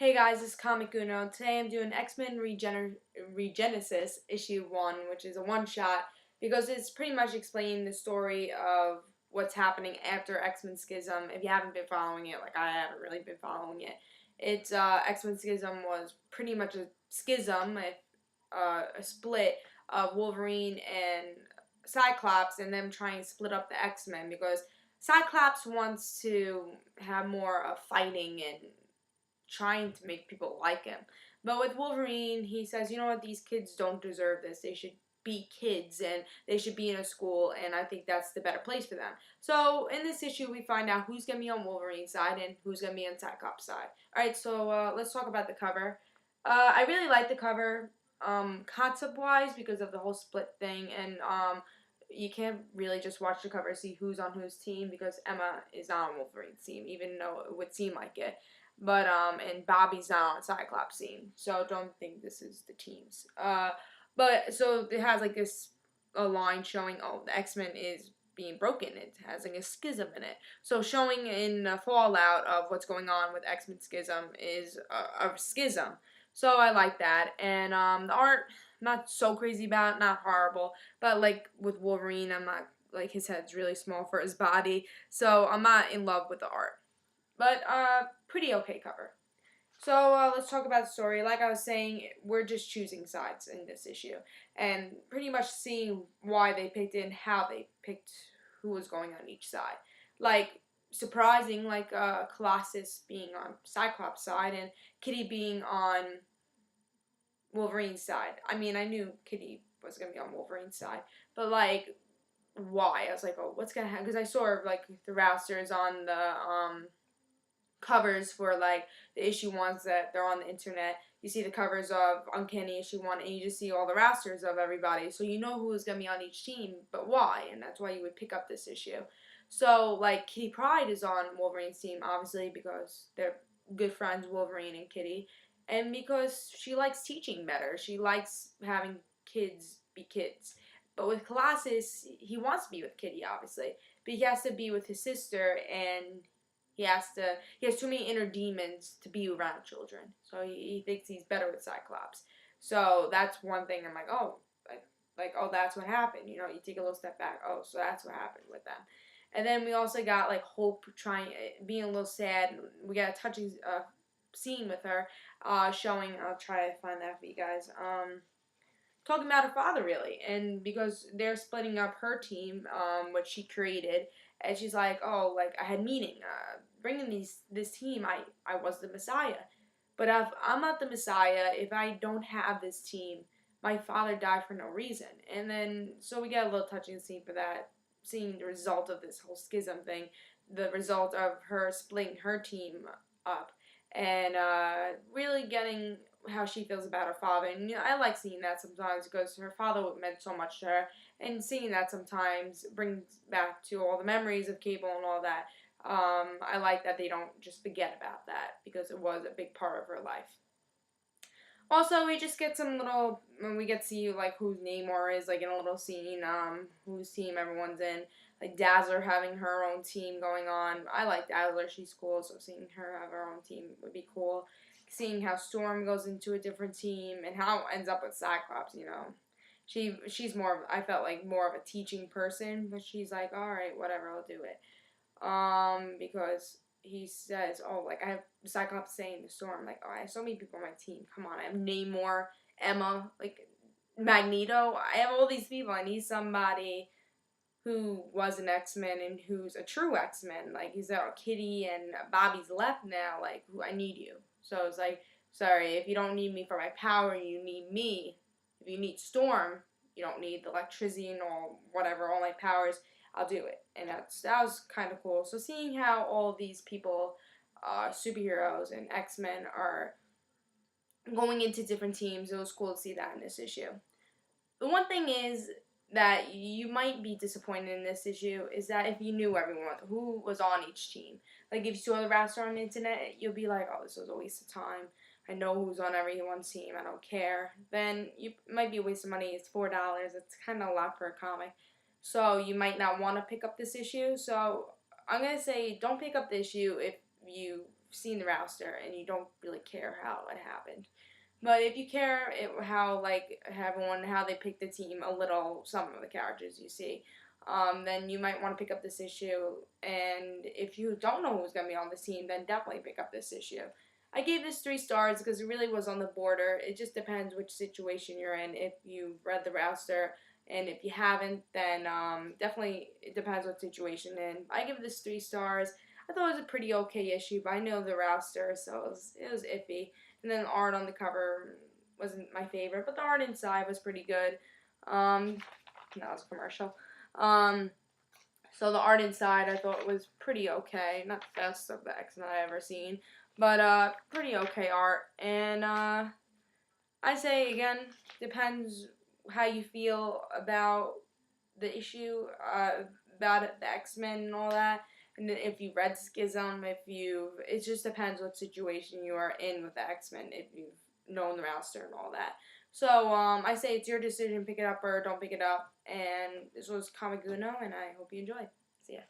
Hey guys, this is Comic Uno. Today I'm doing X-Men Regenesis issue 1, which is a one-shot, because it's pretty much explaining the story of what's happening after X-Men Schism. If you haven't been following it, like I haven't really been following it, it's X-Men Schism was pretty much a schism, a split of Wolverine and Cyclops, and them trying to split up the X-Men because Cyclops wants to have more of fighting and trying to make people like him. But with Wolverine, he says, you know what, these kids don't deserve this. They should be kids and they should be in a school, and I think that's the better place for them. So in this issue, we find out who's going to be on Wolverine's side and who's going to be on Cyclops' side. Alright, so let's talk about the cover. I really like the cover, concept-wise, because of the whole split thing, and you can't really just watch the cover to see who's on whose team, because Emma is not on Wolverine's team, even though it would seem like it. But and Bobby's not on Cyclops team, so don't think this is the teams. But so it has like this a line showing, oh, the X-Men is being broken. It has like a schism in it. So showing in the fallout of what's going on with X-Men Schism is a schism. So I like that, and the art, not so crazy about, not horrible, but like with Wolverine, I'm not, like, his head's really small for his body, so I'm not in love with the art. But pretty okay cover. So let's talk about the story. Like I was saying, we're just choosing sides in this issue, and pretty much seeing why they picked it and how they picked who was going on each side. Like, surprising, like Colossus being on Cyclops' side and Kitty being on Wolverine's side. I mean, I knew Kitty was gonna be on Wolverine's side, but like, why? I was like, oh, what's gonna happen? Because I saw like the rousters on the covers for like the issue ones that they're on the internet. You see the covers of Uncanny issue 1, and you just see all the rosters of everybody, so you know who is going to be on each team, but why, and that's why you would pick up this issue. So like Kitty Pryde is on Wolverine's team, obviously, because they're good friends, Wolverine and Kitty, and because she likes teaching better. She likes having kids be kids. But with Colossus, he wants to be with Kitty, obviously, but he has to be with his sister, and he has too many inner demons to be around children. So he thinks he's better with Cyclops. So that's one thing I'm like, oh, oh, that's what happened. You know, you take a little step back. Oh, so that's what happened with them. And then we also got like Hope being a little sad. We got a touching scene with her, showing. I'll try to find that for you guys. Talking about her father, really, and because they're splitting up her team, what she created, and she's like, oh, like, I had meaning, bringing this team, I was the Messiah, but if I'm not the Messiah, if I don't have this team, my father died for no reason. And then, so we get a little touching scene for that, seeing the result of this whole schism thing, the result of her splitting her team up, and really getting how she feels about her father. And you know, I like seeing that sometimes because her father meant so much to her, and seeing that sometimes brings back to all the memories of Cable and all that. I like that they don't just forget about that because it was a big part of her life. Also, we just get some little, when we get to see like who Namor is, like in a little scene, whose team everyone's in. Like Dazzler having her own team going on. I like Dazzler, she's cool, so seeing her have her own team would be cool. Seeing how Storm goes into a different team and how it ends up with Cyclops, you know. She's more, I felt like more of a teaching person, but she's like, alright, whatever, I'll do it. Because he says, oh, like, I have Cyclops saying to Storm, like, oh, I have so many people on my team. Come on, I have Namor, Emma, like, Magneto. I have all these people. I need somebody who was an X-Men and who's a true X-Men. Like, he's out Kitty and Bobby's left now. Like, I need you. So it's like, sorry, if you don't need me for my power, you need me. If you need Storm, you don't need the electricity or whatever, all my powers, I'll do it. And that was kind of cool. So seeing how all these people, superheroes and X-Men, are going into different teams, it was cool to see that in this issue. The one thing is that you might be disappointed in this issue is that if you knew everyone who was on each team, like if you saw the roster on the internet, you'll be like, oh, this was a waste of time. I know who's on everyone's team. I don't care. Then it might be a waste of money. It's $4. It's kind of a lot for a comic. So you might not want to pick up this issue. So I'm going to say don't pick up the issue if you seen the roster and you don't really care how it happened. But if you care how like everyone how they pick the team a little, some of the characters you see, then you might want to pick up this issue. And if you don't know who's gonna be on this team, then definitely pick up this issue. I gave this 3 stars because it really was on the border. It just depends which situation you're in. If you've read the roster, and if you haven't, then definitely it depends what situation. And I give this 3 stars. I thought it was a pretty okay issue, but I know the roster, so it was iffy. And then the art on the cover wasn't my favorite, but the art inside was pretty good. That was a commercial. So the art inside I thought was pretty okay. Not the best of the X-Men I've ever seen, but pretty okay art. And I say again, depends how you feel about the issue, about it, the X-Men and all that. And then if you read Schism, it just depends what situation you are in with the X-Men, if you've known the roster and all that. So, I say it's your decision, pick it up or don't pick it up. And this was Comic Uno, and I hope you enjoyed. See ya.